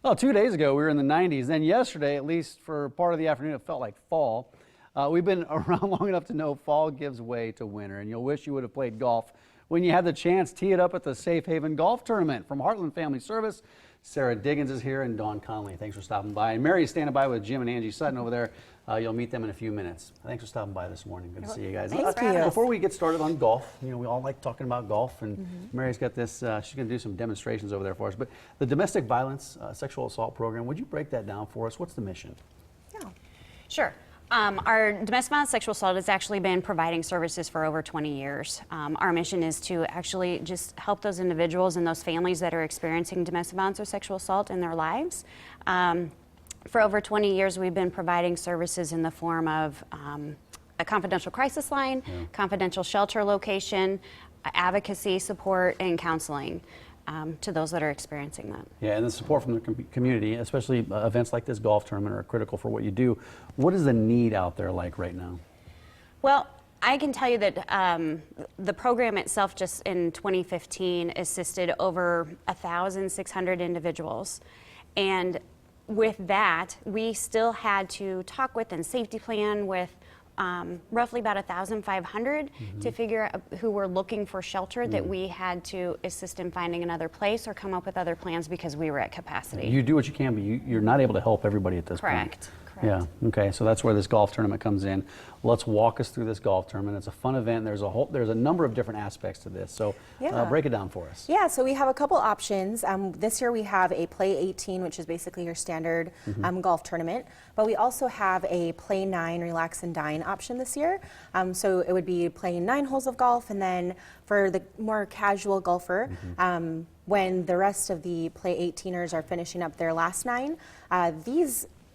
Well, 2 days ago, we were in the 90s. Then yesterday, at least for part of the afternoon, it felt like fall. We've been around long enough to know fall gives way to winter, and you'll wish you would have played golf when you had the chance. Tee it up at the Safe Haven Golf Tournament. From Heartland Family Service, Sarah Diggins is here, and Dawn Conley. Thanks for stopping by. And Mary's standing by with Jim and Angie Sutton over there. You'll meet them in a few minutes. Thanks for stopping by this morning. Good to see you guys. Thanks for you. Before we get started on golf, you know, we all like talking about golf, and Mary's got this, she's going to do some demonstrations over there for us. But the domestic violence, sexual assault program, would you break that down for us? What's the mission? Yeah. Sure. Our domestic violence sexual assault has actually been providing services for over 20 years. Our mission is to actually just help those individuals and those families that are experiencing domestic violence or sexual assault in their lives. For over 20 years, we've been providing services in the form of a confidential crisis line, confidential shelter location, advocacy support, and counseling to those that are experiencing that. Yeah, and the support from the community, especially events like this golf tournament, are critical for what you do. What is the need out there like right now? Well, I can tell you that the program itself just in 2015 assisted over 1,600 individuals. And with that, we still had to talk with and safety plan with roughly about 1,500 to figure out who were looking for shelter that we had to assist in finding another place or come up with other plans because we were at capacity. You do what you can, but you're not able to help everybody at this point. Correct. Yeah, okay, so that's where this golf tournament comes in. Let's walk us through this golf tournament. It's a fun event. There's a number of different aspects to this, so break it down for us. Yeah, so we have a couple options. This year we have a Play 18, which is basically your standard golf tournament, but we also have a Play 9, Relax and Dine option this year. So it would be playing 9 holes of golf, and then for the more casual golfer, when the rest of the Play 18ers are finishing up their last 9,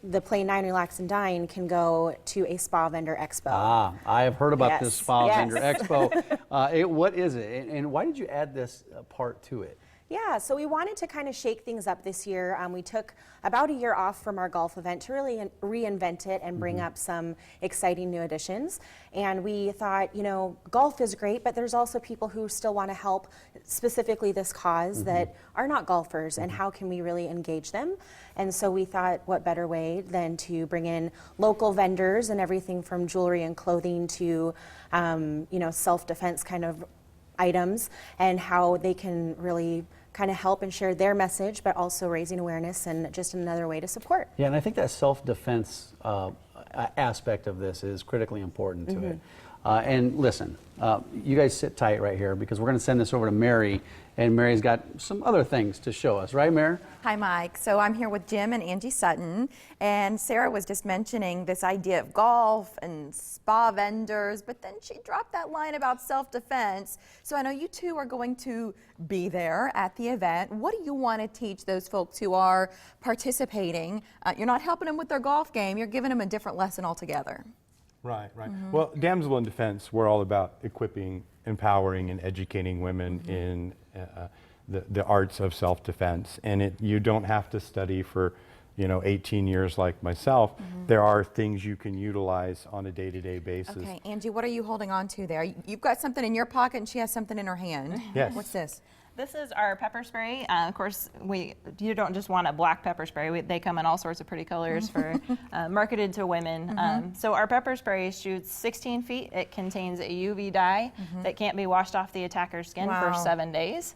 the Play 9, Relax and Dine can go to a Spa Vendor Expo. Ah, I have heard about this Spa Vendor Yes. Expo. What is it, and why did you add this part to it? Yeah, so we wanted to kind of shake things up this year. We took about a year off from our golf event to really reinvent it and bring up some exciting new additions. And we thought, you know, golf is great, but there's also people who still want to help, specifically this cause, that are not golfers, and how can we really engage them? And so we thought, what better way than to bring in local vendors and everything from jewelry and clothing to, you know, self-defense kind of items, and how they can really kind of help and share their message, but also raising awareness and just another way to support. Yeah, and I think that self-defense aspect of this is critically important to it. And listen, you guys sit tight right here because we're going to send this over to Mary, and Mary's got some other things to show us, right, Mary? Hi, Mike. So I'm here with Jim and Angie Sutton, and Sarah was just mentioning this idea of golf and spa vendors, but then she dropped that line about self-defense. So I know you two are going to be there at the event. What do you want to teach those folks who are participating? You're not helping them with their golf game, you're giving them a different lesson altogether. Right, right. Well, Damsel in Defense, we're all about equipping, empowering, and educating women in the arts of self-defense. And you don't have to study for, 18 years like myself. There are things you can utilize on a day-to-day basis. Okay, Angie, what are you holding on to there? You've got something in your pocket and she has something in her hand. Yes. What's this? This is our pepper spray. Of course, you don't just want a black pepper spray. They come in all sorts of pretty colors for marketed to women. So our pepper spray shoots 16 feet. It contains a UV dye that can't be washed off the attacker's skin for 7 days.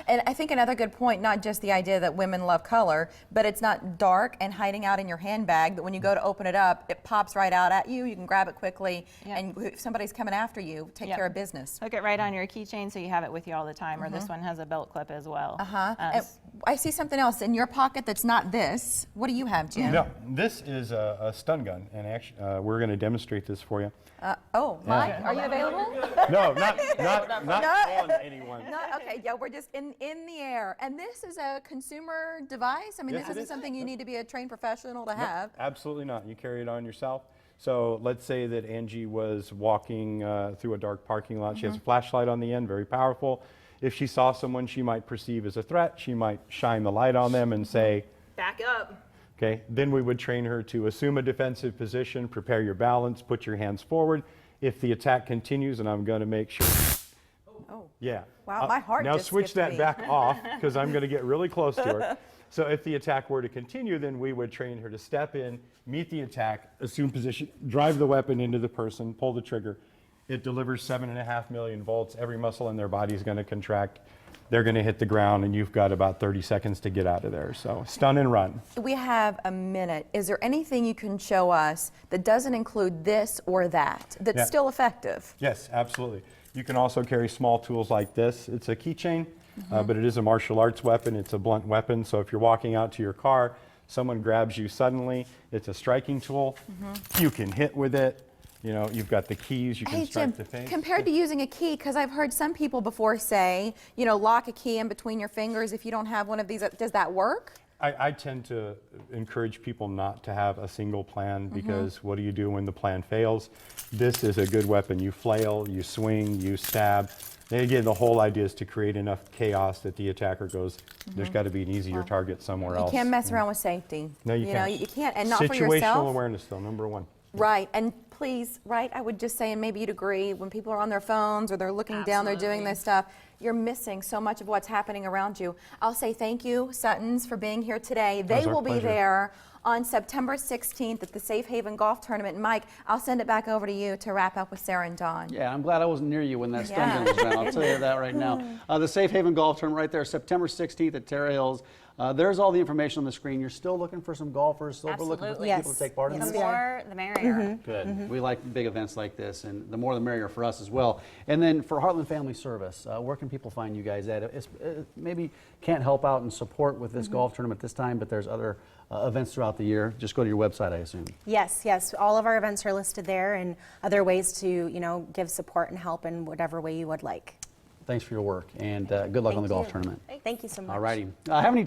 And I think another good point, not just the idea that women love color, but it's not dark and hiding out in your handbag, that when you go to open it up, it pops right out at you. You can grab it quickly, and if somebody's coming after you, take care of business. Hook it right on your keychain so you have it with you all the time, or this one has a belt clip as well. And I see something else in your pocket that's not this. What do you have, Jim? No, this is a stun gun, and actually, we're going to demonstrate this for you. Mike, are you available? No, not on anyone. Okay, yeah, we're just in the air. And this is a consumer device? I mean, Yes, this it isn't is. something you need to be a trained professional to have. Absolutely not. You carry it on yourself. So let's say that Angie was walking through a dark parking lot. She has a flashlight on the end, very powerful. If she saw someone she might perceive as a threat, she might shine the light on them and say, Back up. okay, then we would train her to assume a defensive position, prepare your balance, put your hands forward. If the attack continues, and I'm going to make sure. Oh. Yeah. Wow, my heart Now just switch skipped a that beat. back off because I'm going to get really close to her. So if the attack were to continue, then we would train her to step in, meet the attack, assume position, drive the weapon into the person, pull the trigger. It delivers 7.5 million volts. Every muscle in their body is going to contract. They're going to hit the ground, and you've got about 30 seconds to get out of there. So stun and run. We have a minute. Is there anything you can show us that doesn't include this or that, that's Yeah. still effective? Yes, absolutely. You can also carry small tools like this. It's a keychain, but it is a martial arts weapon. It's a blunt weapon. So if you're walking out to your car, someone grabs you suddenly, it's a striking tool. You can hit with it. You know, you've got the keys, you can Hey, strike Jim, the face. compared to using a key, because I've heard some people before say, you know, lock a key in between your fingers if you don't have one of these. Does that work? I tend to encourage people not to have a single plan because what do you do when the plan fails? This is a good weapon. You flail, you swing, you stab. And again, the whole idea is to create enough chaos that the attacker goes, there's got to be an easier target somewhere You else. can't mess around with safety. No, you know, can't. you can't, and not for yourself. Situational awareness, though, number one. Right, and please, right, I would just say, and maybe you'd agree, when people are on their phones or they're looking down, they're doing this stuff, you're missing so much of what's happening around you. I'll say thank you, Suttons, for being here today. They was our will be pleasure. there on September 16th at the Safe Haven Golf Tournament. Mike, I'll send it back over to you to wrap up with Sarah and Dawn. Yeah, I'm glad I wasn't near you when that stun Yeah. gun was around. I'll tell you that right now. The Safe Haven Golf Tournament right there, September 16th at Terra Hills. There's all the information on the screen. You're still looking for some golfers, still looking for Absolutely. people to take part in The this? more, the merrier. Good. We like big events like this, and the more the merrier for us as well. And then for Heartland Family Service, where can people find you guys at? Maybe can't help out and support with this golf tournament this time, but there's other events throughout the year. Just go to your website, I assume. Yes, yes. All of our events are listed there, and other ways to, you know, give support and help in whatever way you would like. Thanks for your work, and good luck on the golf you. tournament. Thank you so much. All righty. Have any